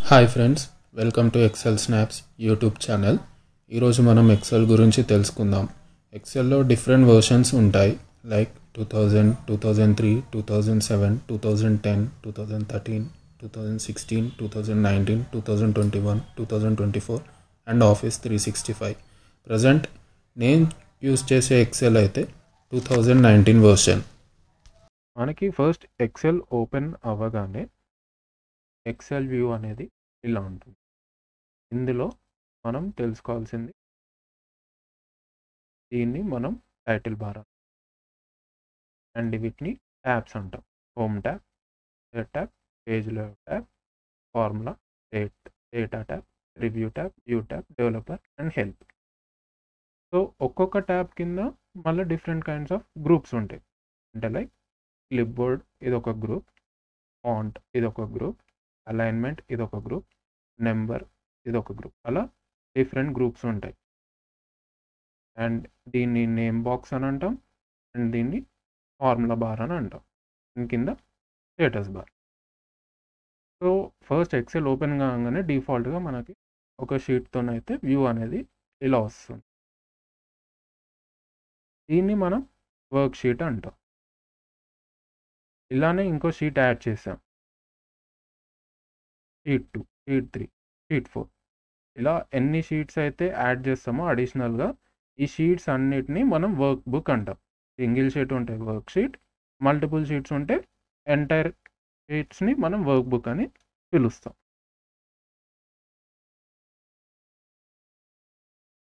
Hi friends, welcome to Excel Snaps YouTube channel. ఈరోజు మనం Excel గురించి తెలుసుకుందాం. ఎక్సెల్లో డిఫరెంట్ వర్షన్స్ ఉంటాయి, లైక్ 2000, 2003, 2007, 2010, 2013, 2016, 2019, 2021, 2024 అండ్ ఆఫీస్ 365. ప్రజెంట్ నేను యూస్ చేసే ఎక్సెల్ అయితే 2019 వర్షన్. మనకి ఫస్ట్ ఎక్సెల్ ఓపెన్ అవ్వగానే ఎక్సెల్ వ్యూ అనేది ఇలా ఉంటుంది. ఇందులో మనం తెలుసుకోవాల్సింది, దీన్ని మనం టైటిల్ బార్ అండ్ వీటిని ట్యాబ్స్ అంటాం. Home tab, tab, page layout tab, formula, data tab, review tab, view tab, developer and help. So ఒక్కొక్క ట్యాబ్ కింద మళ్ళీ డిఫరెంట్ కైండ్స్ ఆఫ్ గ్రూప్స్ ఉంటాయి. అంటే లైక్ క్లిప్ బోర్డ్ ఇదొక గ్రూప్, ఫాంట్ ఇదొక group, alignment ఇదొక గ్రూప్, నెంబర్ ఇదొక group. అలా డిఫరెంట్ గ్రూప్స్ ఉంటాయి. అండ్ దీన్ని నేమ్ బాక్స్ అని అంటాం, అండ్ దీన్ని ఫార్ములా బార్ అని అంటాం, దీని కింద status bar. So first Excel open కాగానే డిఫాల్ట్గా మనకి ఒక షీట్తోనైతే వ్యూ అనేది ఇలా వస్తుంది. దీన్ని మనం వర్క్ షీట్ అంటాం. ఇలానే ఇంకో షీట్ యాడ్ చేసాం, షీట్ 2, షీట్ 3, షీట్ 4. ఇలా ఎన్ని షీట్స్ అయితే యాడ్ చేస్తామో అడిషనల్గా ఈ షీట్స్ అన్నిటినీ మనం వర్క్ బుక్ అంటాం. సింగిల్ షీట్ ఉంటే వర్క్ షీట్, మల్టిపుల్ షీట్స్ ఉంటే ఎంటైర్ షీట్స్ని మనం వర్క్ బుక్ అని పిలుస్తాం.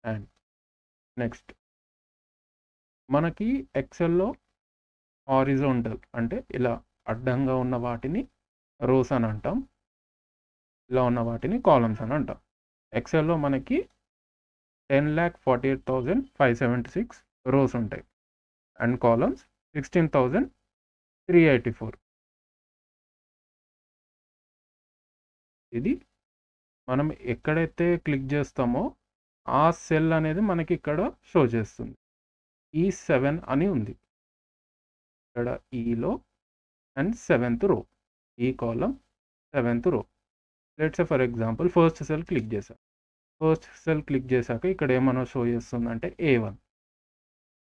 అండ్ నెక్స్ట్ మనకి ఎక్సెల్లో హారిజాంటల్ అంటే ఇలా అడ్డంగా ఉన్న వాటిని రోస్ అని అంటాం, ఇలా ఉన్న వాటిని కాలమ్స్ అని అంటాం. ఎక్సెల్లో మనకి 10,48,576 రోస్ ఉంటాయి అండ్ కాలమ్స్ 16,384. ఇది మనం ఎక్కడైతే క్లిక్ చేస్తామో ఆ సెల్ అనేది మనకి ఇక్కడ షో చేస్తుంది. E7 అని ఉంది ఇక్కడ, ఈలో అండ్ 7th రో, ఈ కాలం 7th రో. Let's say for example first cell click చేశాను. ఫస్ట్ సెల్ క్లిక్ చేశాక ఇక్కడ ఏమైనా షో చేస్తుందంటే A1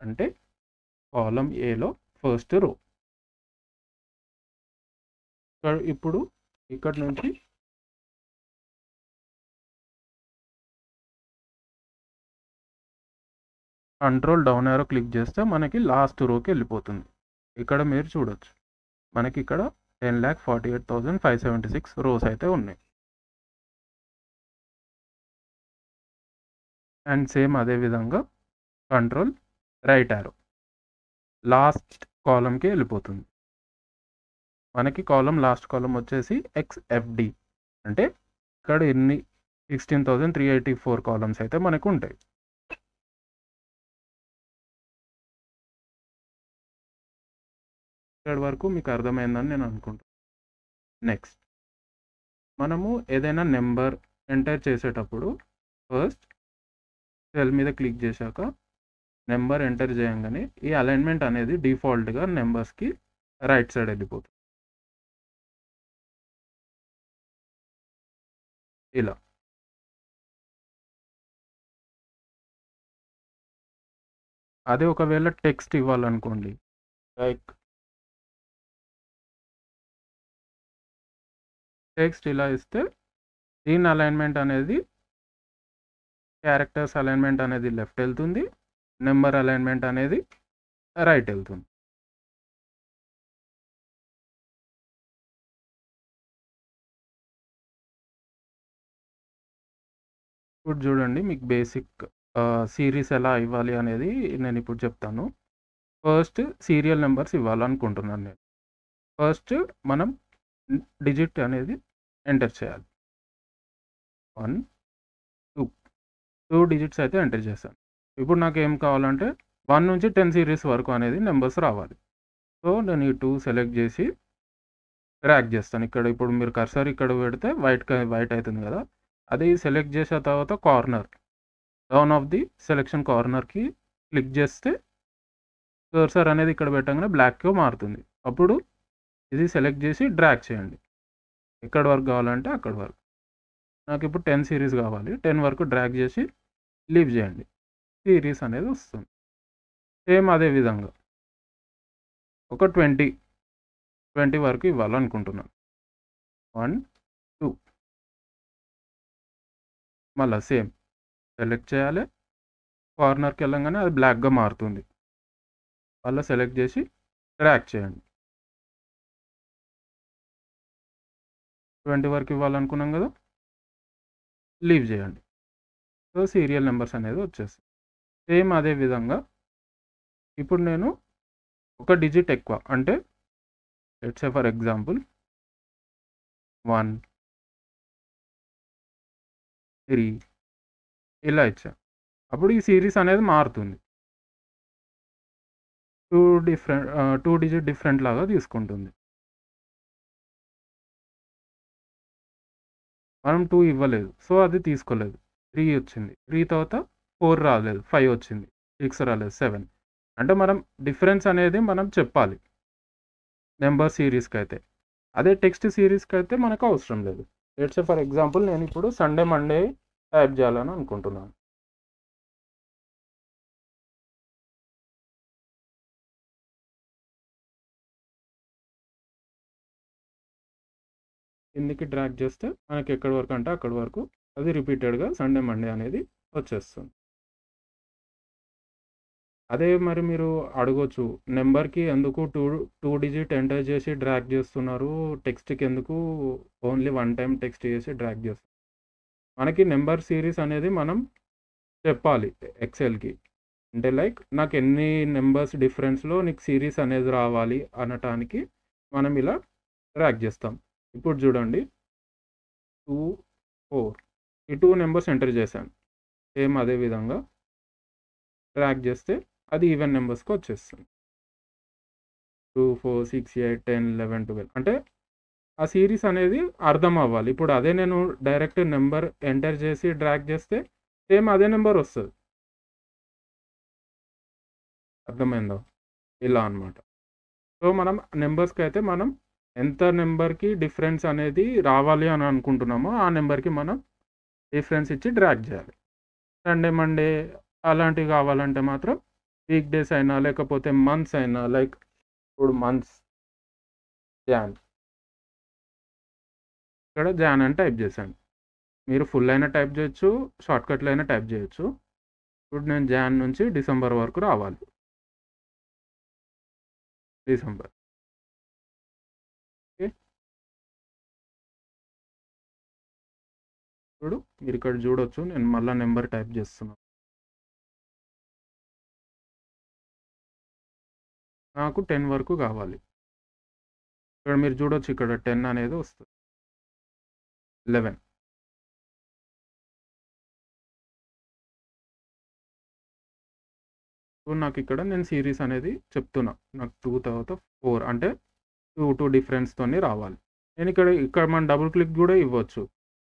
అంటే కాలం ఏలో ఫస్ట్ రో. ఇప్పుడు ఇక్కడ నుంచి కంట్రోల్ డౌన్ యారో క్లిక్ చేస్తే మనకి లాస్ట్ రోకి వెళ్ళిపోతుంది. ఇక్కడ మీరు చూడొచ్చు, మనకి ఇక్కడ 10,48,576 రోస్ అయితే ఉన్నాయి. అండ్ సేమ్ అదే విధంగా కంట్రోల్ రైట్ యారో లాస్ట్ కాలంకి వెళ్ళిపోతుంది. మనకి కాలం లాస్ట్ కాలం వచ్చేసి XFD అంటే ఇక్కడ ఎన్ని 16,384 కాలమ్స్ అయితే మనకు ఉంటాయి. ఇక్కడ వరకు మీకు అర్థమైందని నేను అనుకుంటాను. నెక్స్ట్ మనము ఏదైనా నెంబర్ ఎంటర్ చేసేటప్పుడు ఫస్ట్ సెల్ మీద క్లిక్ చేశాక నెంబర్ ఎంటర్ చేయగానే ఈ అలైన్మెంట్ అనేది డిఫాల్ట్గా నెంబర్స్కి రైట్ సైడ్ వెళ్ళిపోతుంది. ఇలా అదే ఒకవేళ టెక్స్ట్ ఇవ్వాలనుకోండి, లైక్ టెక్స్ట్ ఇలా ఇస్తే దీని అలైన్మెంట్ అనేది క్యారెక్టర్స్ అలైన్మెంట్ అనేది లెఫ్ట్ వెళ్తుంది, నెంబర్ అలైన్మెంట్ అనేది రైట్ వెళ్తుంది. ఇప్పుడు చూడండి, మీకు బేసిక్ సిరీస్ ఎలా ఇవ్వాలి అనేది నేను ఇప్పుడు చెప్తాను. ఫస్ట్ సీరియల్ నెంబర్స్ ఇవ్వాలనుకుంటున్నాను నేను. ఫస్ట్ మనం డిజిట్ అనేది ఎంటర్ చేయాలి. 1, 2 డిజిట్స్ అయితే ఎంటర్ చేశాను. ఇప్పుడు నాకు ఏం కావాలంటే 1 నుంచి 10 సిరీస్ వరకు అనేది నెంబర్స్ రావాలి. సో నేను ఈ 2 సెలెక్ట్ చేసి డ్రాగ్ చేస్తాను. ఇక్కడ ఇప్పుడు మీరు కర్సర్ ఇక్కడ పెడితే వైట్ అవుతుంది కదా, అది సెలెక్ట్ చేసిన తర్వాత corner down of the selection కార్నర్కి క్లిక్ చేస్తే కర్సర్ అనేది ఇక్కడ పెట్టగానే బ్లాక్గా మారుతుంది. అప్పుడు ఇది సెలెక్ట్ చేసి డ్రాగ్ చేయండి, ఎక్కడి వరకు కావాలంటే అక్కడి వరకు. నాకు ఇప్పుడు 10 సిరీస్ కావాలి. 10 వరకు డ్రాగ్ చేసి లీవ్ చేయండి. సిరీస్ అనేది వస్తుంది. సేమ్ అదే విధంగా ఒక 20 వరకు ఇవ్వాలనుకుంటున్నాను. 1, 2 మళ్ళా సేమ్ సెలెక్ట్ చేయాలి. కార్నర్కి వెళ్ళంగానే అది బ్లాక్గా మారుతుంది. మళ్ళీ సెలెక్ట్ చేసి డ్రాగ్ చేయండి. 20 వరకు ఇవ్వాలనుకున్నాం కదా, లీవ్ చేయండి. సో సీరియల్ నెంబర్స్ అనేది వచ్చేస్తాయి. సేమ్ అదే విధంగా ఇప్పుడు నేను ఒక డిజిట్ ఎక్కువ అంటే లెట్స్ సే ఫర్ ఎగ్జాంపుల్ 1, 3 ఇలా ఇచ్చా. అప్పుడు ఈ సిరీస్ అనేది మారుతుంది. 2 డిజిట్ డిఫరెంట్ లాగా తీసుకుంటుంది. మనం 2 ఇవ్వలేదు, సో అది తీసుకోలేదు. 3 వచ్చింది. 3 తర్వాత 4 రాలేదు, 5 వచ్చింది, 6 రాలేదు, 7. అంటే మనం డిఫరెన్స్ అనేది మనం చెప్పాలి నెంబర్ సిరీస్కి అయితే. అదే టెక్స్ట్ సిరీస్కి అయితే మనకు అవసరం లేదు. లెట్స్ సే ఫర్ ఎగ్జాంపుల్ నేను ఇప్పుడు సండే మండే టైప్ చేయాలని అనుకుంటున్నాను. కిందికి డ్రాగ్ చేస్తే మనకి ఎక్కడి వరకు అంటే అక్కడి వరకు అది రిపీటెడ్గా సండే మండే అనేది వచ్చేస్తుంది. అదే మరి మీరు అడగొచ్చు, నెంబర్కి ఎందుకు టూ డిజిట్ ఎంటర్ చేసి డ్రాగ్ చేస్తున్నారు, టెక్స్ట్కి ఎందుకు ఓన్లీ 1 టైం టెక్స్ట్ చేసి డ్రాగ్ చేస్తున్నారు. మనకి నెంబర్ సిరీస్ అనేది మనం చెప్పాలి ఎక్సెల్కి. అంటే లైక్ నాకు ఎన్ని నెంబర్స్ డిఫరెన్స్లో నీకు సిరీస్ అనేది రావాలి అనటానికి మనం ఇలా డ్రాగ్ చేస్తాం. ఇప్పుడు చూడండి 2, 4 ఈ 2 నెంబర్స్ ఎంటర్ చేశాను. సేమ్ అదే విధంగా డ్రాగ్ చేస్తే అది ఈవెన్ నెంబర్స్కి వచ్చేస్తుంది. 2, 4, 6, 8, 10, 11, 12 అంటే ఆ సిరీస్ అనేది అర్థం అవ్వాలి. ఇప్పుడు అదే నేను డైరెక్ట్ నెంబర్ ఎంటర్ చేసి డ్రాగ్ చేస్తే సేమ్ అదే నెంబర్ వస్తుంది. అర్థమైందో? ఇలా అనమాట. సో మనం నెంబర్స్కి అయితే మనం ఎంత నెంబర్కి డిఫరెన్స్ అనేది రావాలి అని అనుకుంటున్నామో ఆ నెంబర్కి మనం డిఫరెన్స్ ఇచ్చి డ్రాగ్ చేయాలి. సండే మండే అలాంటివి కావాలంటే మాత్రం వీక్ డేస్ అయినా లేకపోతే మంత్స్ అయినా, లైక్ ఇప్పుడు మంత్స్ జాన్, ఇక్కడ జాన్ అని టైప్ చేశాను. మీరు ఫుల్ అయినా టైప్ చేయొచ్చు, షార్ట్కట్లో అయినా టైప్ చేయొచ్చు. ఇప్పుడు నేను జాన్ నుంచి డిసెంబర్ వరకు రావాలి. డిసెంబర్. ఓకే, ఇప్పుడు మీరు ఇక్కడ చూడొచ్చు, నేను మళ్ళీ నెంబర్ టైప్ చేస్తున్నాను. నాకు 10 వరకు కావాలి. ఇక్కడ మీరు చూడొచ్చు, ఇక్కడ 10 అనేది వస్తుంది. 11. సో నాకు ఇక్కడ నేను సిరీస్ అనేది చెప్తున్నా. నాకు 2 తర్వాత 4 అంటే 2 డిఫరెన్స్‌తోని రావాలి. నేను ఇక్కడ మనం డబుల్ క్లిక్ కూడా ఇవ్వచ్చు.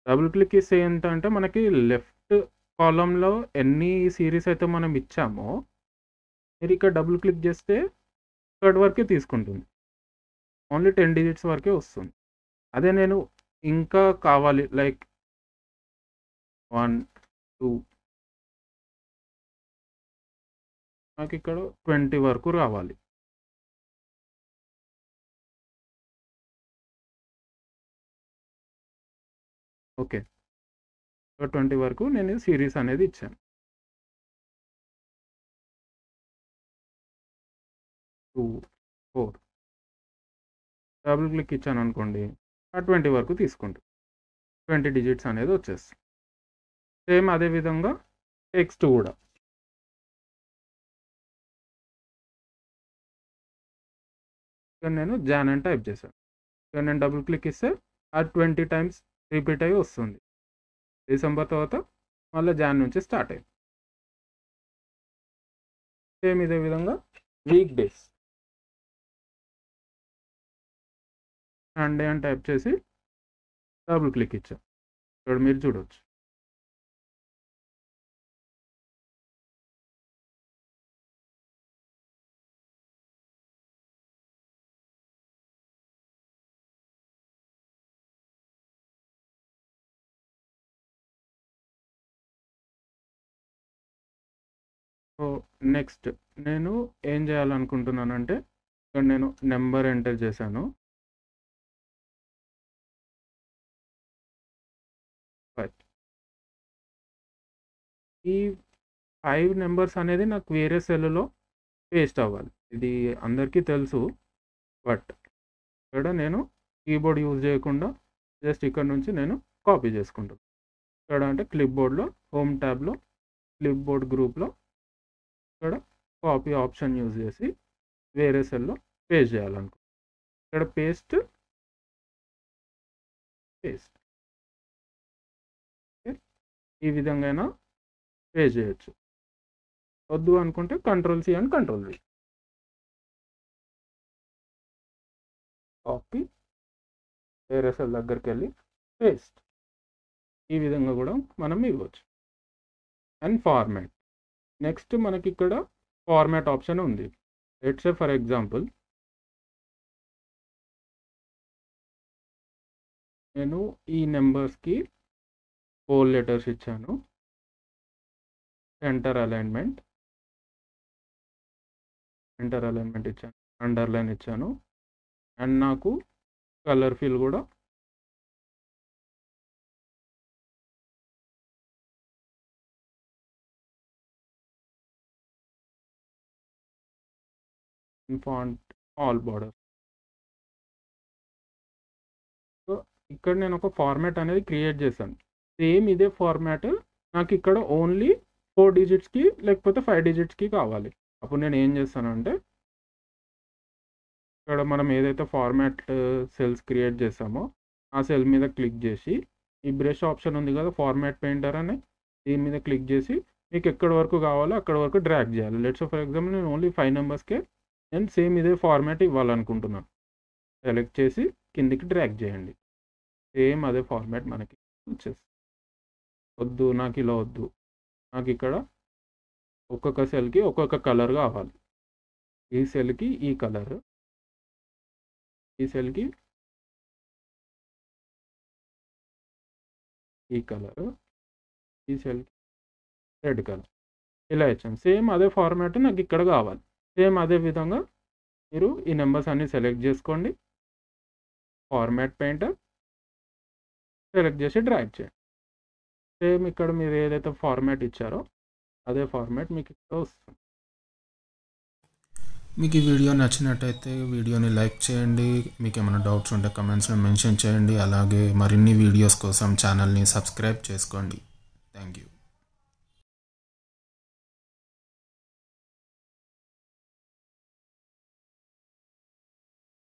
డబుల్ క్లిక్ ఇస్తే ఏంటంటే మనకి లెఫ్ట్ కాలమ్‌లో ఎన్ని సిరీస్ అయితే మనం ఇచ్చామో మీరు ఇక్కడ డబుల్ క్లిక్ చేస్తే ఇక్కడి వరకే తీసుకుంటుంది. ఓన్లీ 10 డిజిట్స్ వరకే వస్తుంది. అదే నేను ఇంకా కావాలి లైక్ 1, 2 నాకు ఇక్కడ 20 వరకు రావాలి. ఓకే, 20 వరకు నేను సిరీస్ అనేది ఇచ్చాను. 2, 4 డబుల్ క్లిక్ ఇచ్చాను అనుకోండి, ఆ 20 వరకు తీసుకుంటుంది. 20 డిజిట్స్ అనేది వచ్చేస్తుంది. సేమ్ అదే విధంగా టెక్స్ట్ కూడా. ఇక్కడ నేను జాన్ అని టైప్ చేశాను. ఇక్కడ నేను డబుల్ క్లిక్ ఇస్తే ఆ 20 టైమ్స్ రిపీట్ అయ్యి వస్తుంది. డిసెంబర్ తర్వాత మళ్ళీ జాన్ నుంచి స్టార్ట్ అయింది. సేమ్ ఇదే విధంగా వీక్ డేస్. సండే అని టైప్ చేసి డబుల్ క్లిక్ ఇచ్చాను. ఇక్కడ మీరు చూడవచ్చు. సో నెక్స్ట్ నేను ఏం చేయాలనుకుంటున్నానంటే ఇక్కడ నేను నెంబర్ ఎంటర్ చేశాను 5. ఈ 5 నెంబర్స్ అనేది నాకు వేరే సెల్లో పేస్ట్ అవ్వాలి. ఇది అందరికీ తెలుసు. బట్ ఇక్కడ నేను కీబోర్డ్ యూజ్ చేయకుండా జస్ట్ ఇక్కడ నుంచి నేను కాపీ చేసుకుంటాను. ఇక్కడ అంటే క్లిప్ బోర్డ్లో హోమ్ ట్యాబ్లో క్లిప్ బోర్డ్ గ్రూప్లో ఇక్కడ కాపీ ఆప్షన్ యూజ్ చేసి వేరే సెల్లో పేస్ట్ చేయాలనుకో. ఇక్కడ పేస్ట్ ఈ విధంగా పేస్ట్ చేయొచ్చు. వద్దు అనుకుంటే control C and control V. Copy వేరే సెల్ దగ్గరికి వెళ్ళి పేస్ట్. ఈ విధంగా కూడా మనం ఇవ్వచ్చు. And format. నెక్స్ట్ మనకి ఇక్కడ ఫార్మాట్ ఆప్షన్ ఉంది. లెట్స్ సే ఫర్ ఎగ్జాంపుల్ నేను ఈ నెంబర్స్కి 4 లెటర్స్ ఇచ్చాను. సెంటర్ అలైన్మెంట్ ఇచ్చాను, అండర్లైన్ ఇచ్చాను, అండ్ నాకు కలర్ ఫిల్ కూడా ఫాంట్ ఆల్ బార్డర్. సో ఇక్కడ నేను ఒక ఫార్మాట్ అనేది క్రియేట్ చేశాను. సేమ్ ఇదే ఫార్మాట్ నాకు ఇక్కడ ఓన్లీ 4 డిజిట్స్కి లేకపోతే 5 డిజిట్స్కి కావాలి. అప్పుడు నేను ఏం చేస్తానంటే ఇక్కడ మనం ఏదైతే ఫార్మాట్ సెల్స్ క్రియేట్ చేసామో ఆ సెల్ మీద క్లిక్ చేసి ఈ బ్రష్ ఆప్షన్ ఉంది కదా, ఫార్మాట్ పెయింటర్ అని, దీని మీద క్లిక్ చేసి మీకు ఎక్కడి వరకు కావాలో అక్కడ వరకు డ్రాగ్ చేయాలి. లెట్స్ ఫర్ ఎగ్జాంపుల్ నేను ఓన్లీ 5 నెంబర్స్కే నేను సేమ్ ఇదే ఫార్మాట్ ఇవ్వాలనుకుంటున్నాను. సెలెక్ట్ చేసి కిందికి డ్రాగ్ చేయండి. సేమ్ అదే ఫార్మాట్ మనకి వచ్చేసి. వద్దు నాకు ఇలా వద్దు, నాకు ఇక్కడ ఒక్కొక్క సెల్కి ఒక్కొక్క కలర్ కావాలి. ఈ సెల్కి ఈ కలర్, ఈ సెల్కి ఈ కలర్, ఈ సెల్కి రెడ్ కలర్, ఇలా ఇచ్చాను. సేమ్ అదే ఫార్మాట్ నాకు ఇక్కడ కావాలి. సేమ్ అదే విధంగా మీరు ఈ నెంబర్స్ అన్ని సెలెక్ట్ చేసుకోండి. ఫార్మాట్ పెయింటర్ సెలెక్ట్ చేసి డ్రాగ్ చేయండి. సేమ్ ఇక్కడ మీరు ఏదైతే ఫార్మాట్ ఇచ్చారో అదే ఫార్మాట్ మీకు ఇక్కడ వస్తుంది. మీకు ఈ వీడియో నచ్చినట్టయితే వీడియోని లైక్ చేయండి. మీకు ఏమైనా డౌట్స్ ఉంటే కమెంట్స్లో మెన్షన్ చేయండి. అలాగే మరిన్ని వీడియోస్ కోసం ఛానల్ని సబ్స్క్రైబ్ చేసుకోండి. Thank you.